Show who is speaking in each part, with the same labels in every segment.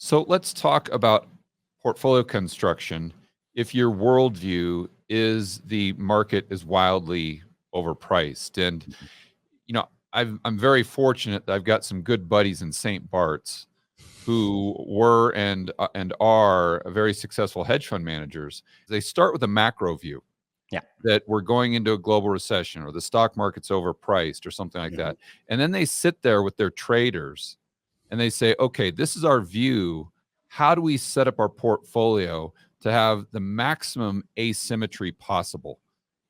Speaker 1: So let's talk about portfolio construction. If your worldview is the market is wildly overpriced, and you know, I'm very fortunate that I've got some good buddies in St. Bart's who were and are very successful hedge fund managers. They start with a macro view
Speaker 2: Yeah.
Speaker 1: that we're going into a global recession or the stock market's overpriced or something like that, and then they sit there with their traders and they say, okay, this is our view. How do we set up our portfolio to have the maximum asymmetry possible?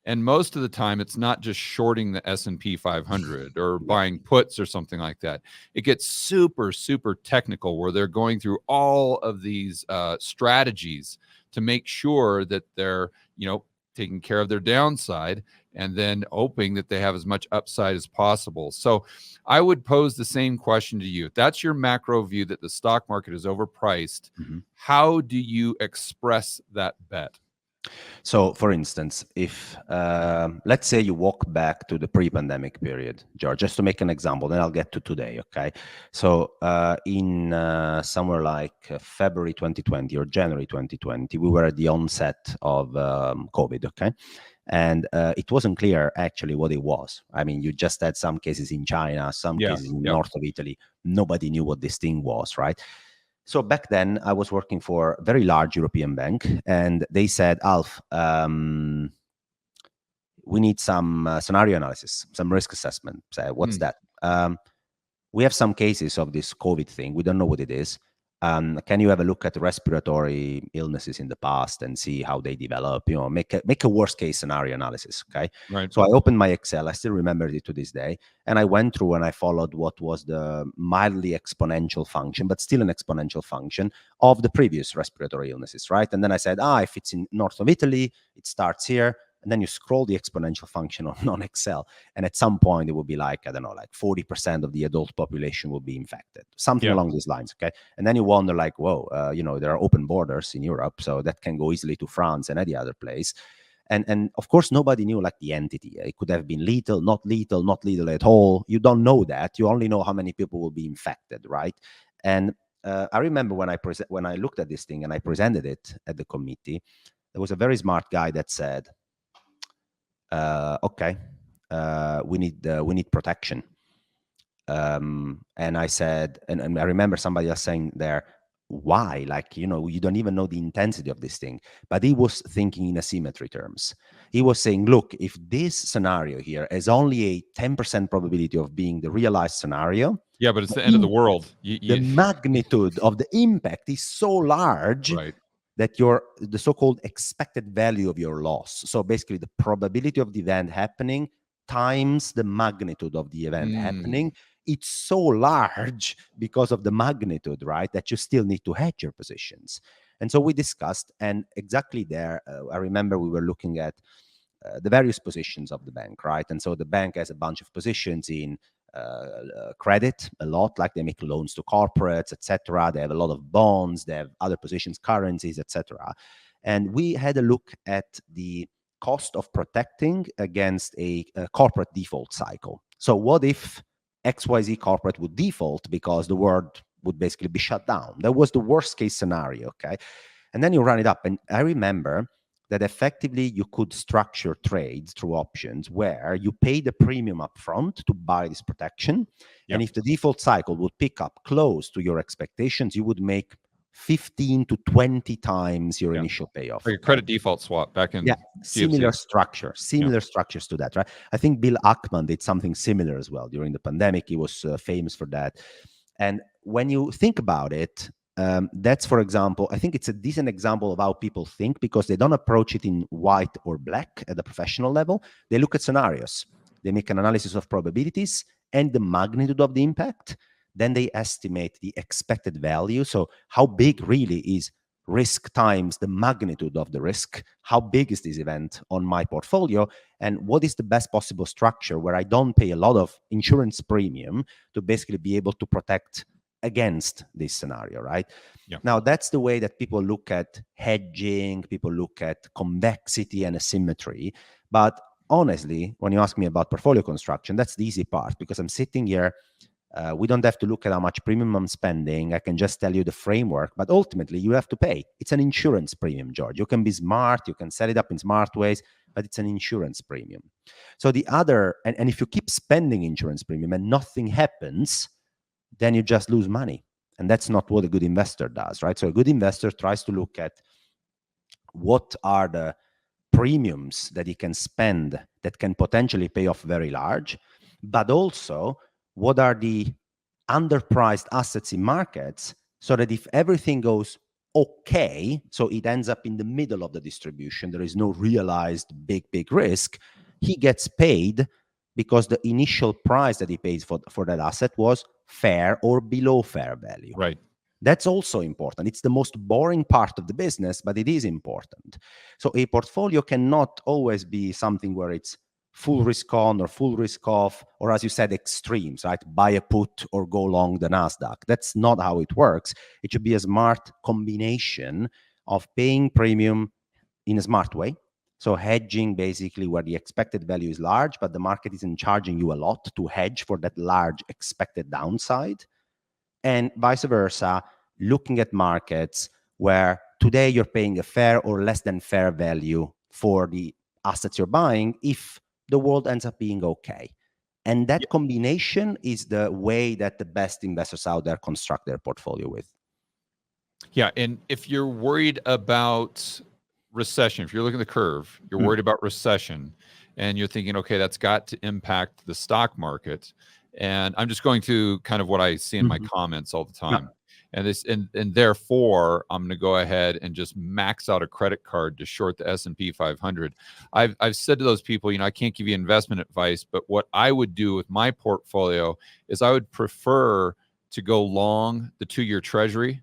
Speaker 1: And most of the time, it's not just shorting the S&P 500 or buying puts or something like that. It gets super, super technical where they're going through all of these strategies to make sure that they're, taking care of their downside and then hoping that they have as much upside as possible. So I would pose the same question to you. If that's your macro view that the stock market is overpriced, how do you express that bet?
Speaker 2: So, for instance, if let's say you walk back to the pre-pandemic period, George, just to make an example, then I'll get to today. Okay, so in somewhere like February 2020 or January 2020, we were at the onset of COVID. Okay. And it wasn't clear actually what it was. I mean, you just had some cases in China, some cases in north of Italy. Nobody knew what this thing was, right? So back then, I was working for a very large European bank, and they said, Alf, we need some scenario analysis, some risk assessment. So what's that? We have some cases of this COVID thing. We don't know what it is. Can you have a look at respiratory illnesses in the past and see how they develop? Make a worst case scenario analysis. Okay.
Speaker 1: Right.
Speaker 2: So I opened my Excel. I still remember it to this day. And I went through and I followed what was the mildly exponential function, but still an exponential function of the previous respiratory illnesses, right? And then I said, if it's in north of Italy, it starts here. And then you scroll the exponential function on Excel. And at some point, it will be like, I don't know, like 40% of the adult population will be infected, something along these lines. Okay. And then you wonder like, whoa, there are open borders in Europe, so that can go easily to France and any other place. And of course, nobody knew like the entity. It could have been lethal, not lethal at all. You don't know that. You only know how many people will be infected, right? And I remember when I looked at this thing and I presented it at the committee, there was a very smart guy that said, okay, we need protection. And I said, and I remember somebody else saying there, why? Like, you don't even know the intensity of this thing. But he was thinking in asymmetry terms. He was saying, look, if this scenario here has only a 10% probability of being the realized scenario.
Speaker 1: Yeah, but it's the end of the world.
Speaker 2: The magnitude of the impact is so large.
Speaker 1: Right.
Speaker 2: That the so-called expected value of your loss. So basically the probability of the event happening times the magnitude of the event happening. It's so large because of the magnitude, right? That you still need to hedge your positions. And so we discussed, and exactly there, I remember we were looking at the various positions of the bank, right? And so the bank has a bunch of positions in credit, a lot, like they make loans to corporates, etc. They have a lot of bonds, they have other positions, currencies, etc. And we had a look at the cost of protecting against a corporate default cycle. So what if XYZ corporate would default because the world would basically be shut down? That was the worst case scenario, okay? And then you run it up. And I remember that effectively you could structure trades through options where you pay the premium up front to buy this protection. And if the default cycle would pick up close to your expectations, you would make 15 to 20 times your initial payoff.
Speaker 1: Like a credit default swap back in
Speaker 2: similar structures to that, right? I think Bill Ackman did something similar as well during the pandemic. He was famous for that. And when you think about it, that's, for example, I think it's a decent example of how people think, because they don't approach it in white or black at the professional level. They look at scenarios. They make an analysis of probabilities and the magnitude of the impact. Then they estimate the expected value. So how big really is risk times the magnitude of the risk? How big is this event on my portfolio? And what is the best possible structure where I don't pay a lot of insurance premium to basically be able to protect against this scenario, right? Now, that's the way that people look at hedging, people look at convexity and asymmetry. But honestly, when you ask me about portfolio construction, that's the easy part, because I'm sitting here We don't have to look at how much premium I'm spending. I can just tell you the framework, but ultimately you have to pay. It's an insurance premium, George. You can be smart, you can set it up in smart ways, but it's an insurance premium. So the other, and if you keep spending insurance premium and nothing happens, then you just lose money. And that's not what a good investor does, right? So a good investor tries to look at what are the premiums that he can spend that can potentially pay off very large, but also what are the underpriced assets in markets, so that if everything goes okay, so it ends up in the middle of the distribution, there is no realized big risk, he gets paid because the initial price that he pays for that asset was fair or below fair value.
Speaker 1: Right.
Speaker 2: That's also important. It's the most boring part of the business, but it is important. So a portfolio cannot always be something where it's full risk on or full risk off, or as you said, extremes, right? Buy a put or go long the Nasdaq. That's not how it works. It should be a smart combination of paying premium in a smart way. So hedging, basically where the expected value is large, but the market isn't charging you a lot to hedge for that large expected downside. And vice versa, looking at markets where today you're paying a fair or less than fair value for the assets you're buying if the world ends up being okay. And that combination is the way that the best investors out there construct their portfolio with.
Speaker 1: Yeah, and if you're worried about recession, if you're looking at the curve, you're worried about recession, and you're thinking, okay, that's got to impact the stock market. And I'm just going through kind of what I see in my comments all the time. And this, and therefore, I'm going to go ahead and just max out a credit card to short the S&P 500. I've said to those people, I can't give you investment advice, but what I would do with my portfolio is I would prefer to go long the 2-year treasury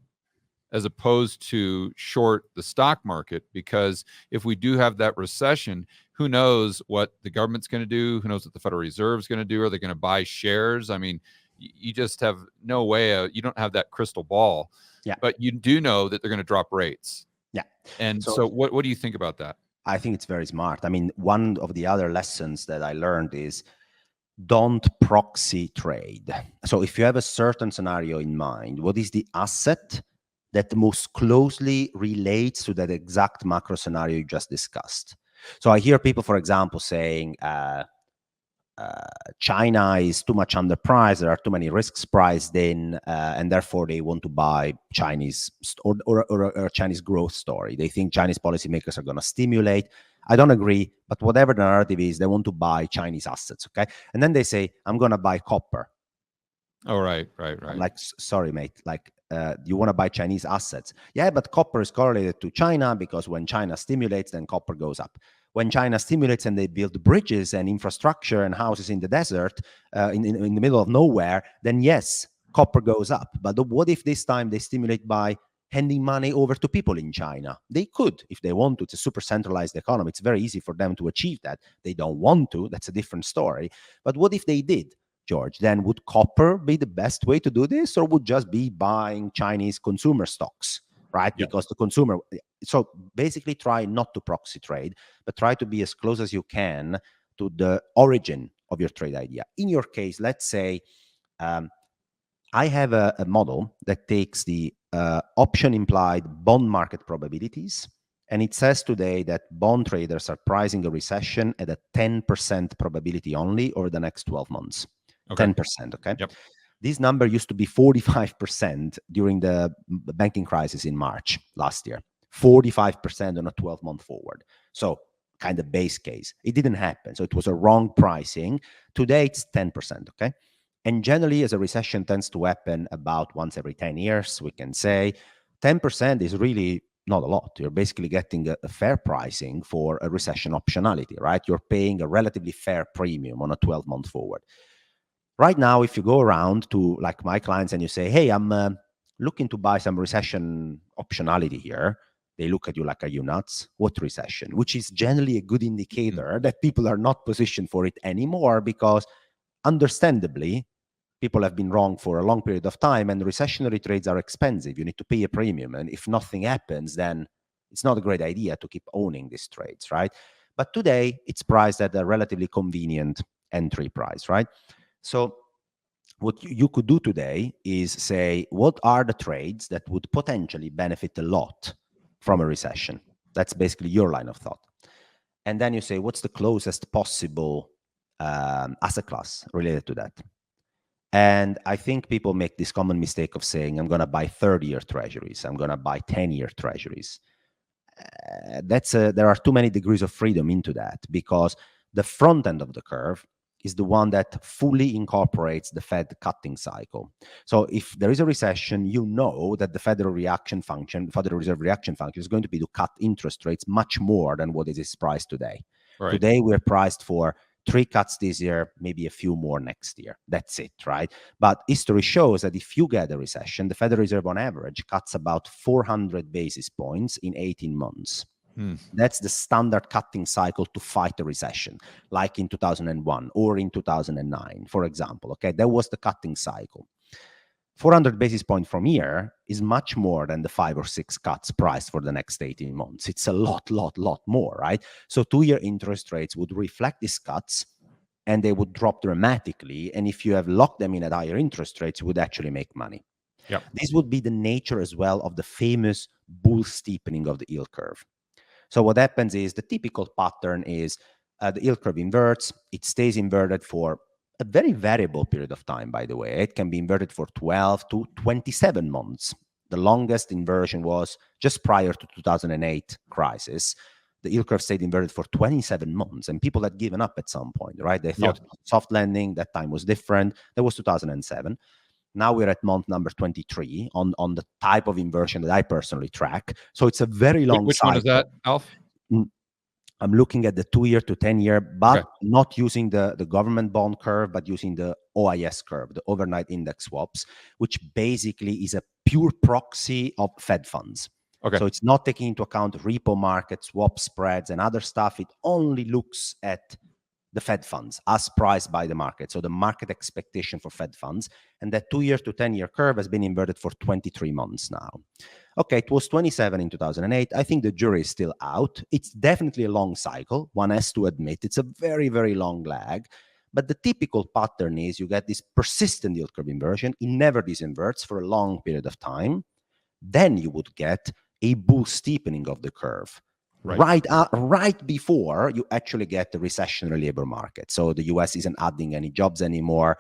Speaker 1: as opposed to short the stock market, because if we do have that recession, who knows what the government's going to do? Who knows what the Federal Reserve is going to do? Are they going to buy shares? I mean, you just have no way. You don't have that crystal ball.
Speaker 2: Yeah.
Speaker 1: But you do know that they're going to drop rates.
Speaker 2: Yeah.
Speaker 1: And so what do you think about that?
Speaker 2: I think it's very smart. I mean, one of the other lessons that I learned is don't proxy trade. So if you have a certain scenario in mind, what is the asset that most closely relates to that exact macro scenario you just discussed? So I hear people, for example, saying China is too much underpriced, there are too many risks priced in, and therefore they want to buy Chinese or a Chinese growth story. They think Chinese policymakers are going to stimulate. I don't agree, but whatever the narrative is, they want to buy Chinese assets, okay? And then they say, I'm going to buy copper.
Speaker 1: Oh, right.
Speaker 2: I'm like, sorry, mate, like, you want to buy Chinese assets? Yeah, but copper is correlated to China because when China stimulates, then copper goes up. When China stimulates and they build bridges and infrastructure and houses in the desert, in the middle of nowhere, then yes, copper goes up. But what if this time they stimulate by handing money over to people in China? They could, if they want to. It's a super centralized economy. It's very easy for them to achieve that. They don't want to. That's a different story. But what if they did? George, then would copper be the best way to do this, or would just be buying Chinese consumer stocks, right? Yeah. Because the consumer, so basically try not to proxy trade, but try to be as close as you can to the origin of your trade idea. In your case, let's say I have a model that takes the option implied bond market probabilities, and it says today that bond traders are pricing a recession at a 10% probability only over the next 12 months. Okay. 10%, okay?
Speaker 1: Yep.
Speaker 2: This number used to be 45% during the banking crisis in March last year. 45% on a 12-month forward. So kind of base case. It didn't happen. So it was a wrong pricing. Today it's 10%, okay? And generally, as a recession tends to happen about once every 10 years, we can say 10% is really not a lot. You're basically getting a fair pricing for a recession optionality, right? You're paying a relatively fair premium on a 12-month forward. Right now, if you go around to like my clients and you say, hey, I'm looking to buy some recession optionality here, they look at you like, are you nuts? What recession? Which is generally a good indicator that people are not positioned for it anymore, because understandably, people have been wrong for a long period of time, and recessionary trades are expensive. You need to pay a premium. And if nothing happens, then it's not a great idea to keep owning these trades, right? But today, it's priced at a relatively convenient entry price, right? So what you could do today is say, what are the trades that would potentially benefit a lot from a recession? That's basically your line of thought. And then you say, what's the closest possible asset class related to that? And I think people make this common mistake of saying, I'm going to buy 30-year treasuries. I'm going to buy 10-year treasuries. There are too many degrees of freedom into that, because the front end of the curve is the one that fully incorporates the Fed cutting cycle. So if there is a recession, you know that the Federal Reserve reaction function is going to be to cut interest rates much more than what is priced today.
Speaker 1: Right.
Speaker 2: Today, we're priced for 3 cuts this year, maybe a few more next year. That's it, right? But history shows that if you get a recession, the Federal Reserve on average cuts about 400 basis points in 18 months. That's the standard cutting cycle to fight a recession, like in 2001 or in 2009, for example. Okay, that was the cutting cycle. 400 basis points from here is much more than the 5 or 6 cuts priced for the next 18 months. It's a lot more, right? So 2-year interest rates would reflect these cuts, and they would drop dramatically. And if you have locked them in at higher interest rates, you would actually make money.
Speaker 1: Yep.
Speaker 2: This would be the nature as well of the famous bull steepening of the yield curve. So what happens is, the typical pattern is the yield curve inverts. It stays inverted for a very variable period of time, by the way. It can be inverted for 12 to 27 months. The longest inversion was just prior to 2008 crisis. The yield curve stayed inverted for 27 months, and people had given up at some point, right? They thought soft landing, that time was different. That was 2007. Now we're at month number 23 on the type of inversion that I personally track. So it's a very long
Speaker 1: Which
Speaker 2: cycle.
Speaker 1: one is that, Alf?
Speaker 2: I'm looking at the 2-year to 10-year, but not using the government bond curve, but using the OIS curve, the overnight index swaps, which basically is a pure proxy of Fed funds.
Speaker 1: Okay.
Speaker 2: So it's not taking into account repo market, swap spreads, and other stuff. It only looks at the Fed funds as priced by the market. So the market expectation for Fed funds. And that 2-year to 10-year curve has been inverted for 23 months now. Okay, it was 27 in 2008. I think the jury is still out. It's definitely a long cycle. One has to admit it's a very, very long lag. But the typical pattern is you get this persistent yield curve inversion. It never disinverts for a long period of time. Then you would get a bull steepening of the curve. Right before you actually get the recessionary labor market. So the US isn't adding any jobs anymore.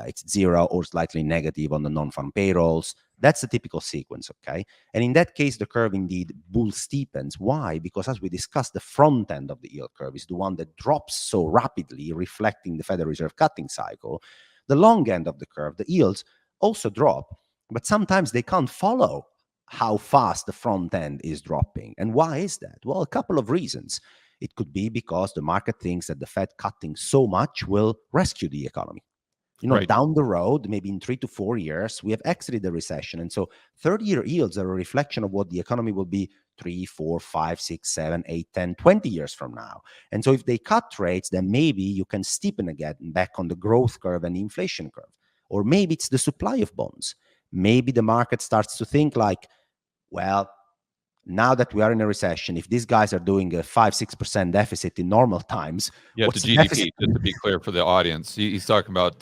Speaker 2: It's zero or slightly negative on the non-farm payrolls. That's the typical sequence, okay? And in that case, the curve indeed bull steepens. Why? Because as we discussed, the front end of the yield curve is the one that drops so rapidly, reflecting the Federal Reserve cutting cycle. The long end of the curve, the yields also drop, but sometimes they can't follow how fast the front end is dropping. And why is that? Well, a couple of reasons. It could be because the market thinks that the Fed cutting so much will rescue the economy. Down the road, maybe in 3 to 4 years, we have exited the recession. And so 30-year yields are a reflection of what the economy will be 3, 4, 5, 6, 7, 8, 10, 20 years from now. And so if they cut rates, then maybe you can steepen again back on the growth curve and the inflation curve. Or maybe it's the supply of bonds. Maybe the market starts to think like, well, now that we are in a recession, if these guys are doing a 5-6% deficit in normal times,
Speaker 1: what's to GDP? Deficit? Just to be clear for the audience, he's talking about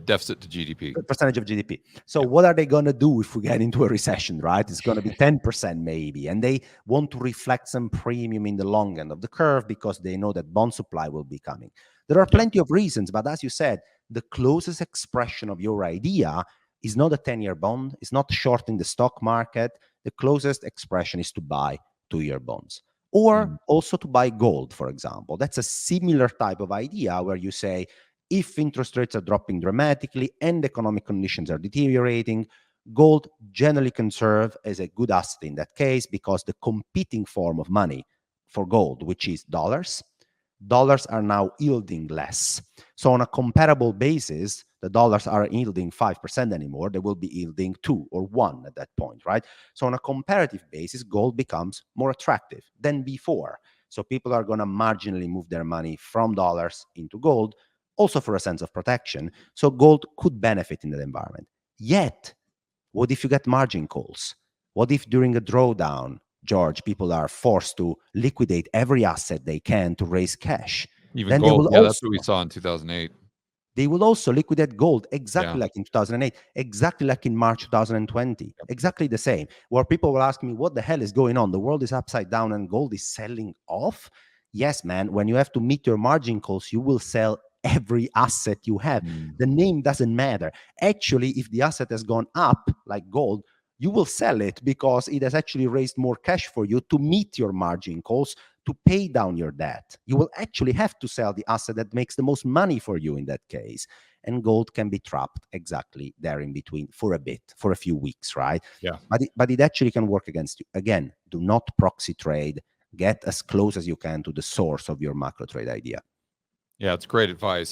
Speaker 1: deficit to GDP,
Speaker 2: percentage of GDP. So what are they going to do if we get into a recession? Right, it's going to be 10% maybe, and they want to reflect some premium in the long end of the curve because they know that bond supply will be coming. There are plenty of reasons, but as you said, the closest expression of your idea is not a 10-year bond. It's not shorting the stock market. The closest expression is to buy 2-year bonds, or also to buy gold, for example. That's a similar type of idea where you say, if interest rates are dropping dramatically and economic conditions are deteriorating, gold generally can serve as a good asset in that case, because the competing form of money for gold, which is dollars are now yielding less. So on a comparable basis, the dollars aren't yielding 5% anymore. They will be yielding 2 or 1 at that point, right? So on a comparative basis, gold becomes more attractive than before. So people are going to marginally move their money from dollars into gold, also for a sense of protection. So gold could benefit in that environment. Yet, what if you get margin calls? What if during a drawdown, George, people are forced to liquidate every asset they can to raise cash?
Speaker 1: Even then gold, that's what we saw in 2008.
Speaker 2: They will also liquidate gold exactly
Speaker 1: Yeah.
Speaker 2: like in 2008, exactly like in March 2020, exactly the same. Where people will ask me, what the hell is going on? The world is upside down and gold is selling off. Yes, man, when you have to meet your margin calls, you will sell every asset you have. The name doesn't matter. Actually, if the asset has gone up, like gold, you will sell it because it has actually raised more cash for you to meet your margin calls, to pay down your debt. You will actually have to sell the asset that makes the most money for you in that case. And gold can be trapped exactly there in between for a bit, for a few weeks, right?
Speaker 1: Yeah.
Speaker 2: But it actually can work against you. Again, do not proxy trade. Get as close as you can to the source of your macro trade idea.
Speaker 1: Yeah, it's great advice.